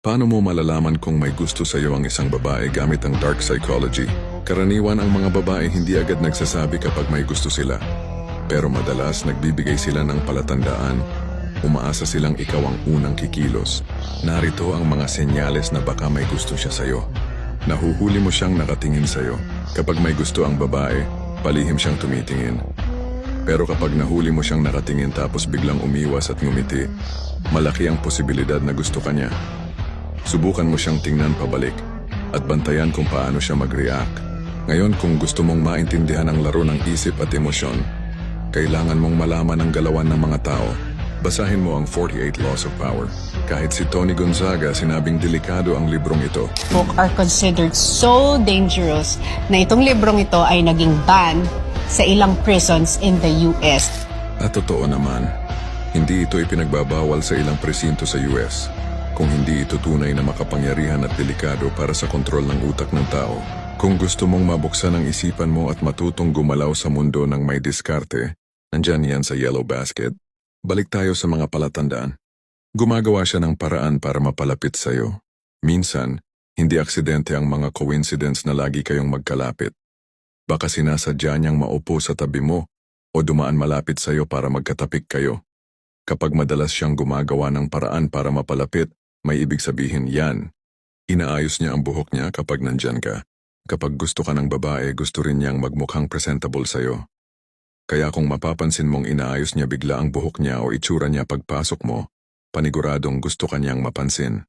Paano mo malalaman kung may gusto sa iyo ang isang babae gamit ang dark psychology? Karaniwan ang mga babae hindi agad nagsasabi kapag may gusto sila. Pero madalas nagbibigay sila ng palatandaan. Umaasa silang ikaw ang unang kikilos. Narito ang mga senyales na baka may gusto siya sa iyo. Nahuhuli mo siyang nakatingin sa iyo. Kapag may gusto ang babae, palihim siyang tumitingin. Pero kapag nahuli mo siyang nakatingin tapos biglang umiwas at ngumiti, malaki ang posibilidad na gusto ka niya. Subukan mo siyang tingnan pabalik at bantayan kung paano siya mag-react. Ngayon, kung gusto mong maintindihan ang laro ng isip at emosyon, kailangan mong malaman ang galawan ng mga tao. Basahin mo ang 48 Laws of Power. Kahit si Tony Gonzaga sinabing delikado ang librong ito. Book are considered so dangerous na itong librong ito ay naging ban sa ilang prisons in the US. At totoo naman, hindi ito ipinagbabawal sa ilang presinto sa US. Kung hindi ito tunay na makapangyarihan at delikado para sa kontrol ng utak ng tao. Kung gusto mong mabuksan ang isipan mo at matutong gumalaw sa mundo ng may diskarte, nandyan yan sa Yellow Basket. Balik tayo sa mga palatandaan. Gumagawa siya ng paraan para mapalapit sa'yo. Minsan, hindi aksidente ang mga coincidence na lagi kayong magkalapit. Baka sinasadya niyang maupo sa tabi mo o dumaan malapit sa'yo para magkatapik kayo. Kapag madalas siyang gumagawa ng paraan para mapalapit, may ibig sabihin yan. Inaayos niya ang buhok niya kapag nandyan ka. Kapag gusto ka ng babae, gusto rin niyang magmukhang presentable sa'yo. Kaya kung mapapansin mong inaayos niya bigla ang buhok niya o itsura niya pagpasok mo, paniguradong gusto ka niyang mapansin.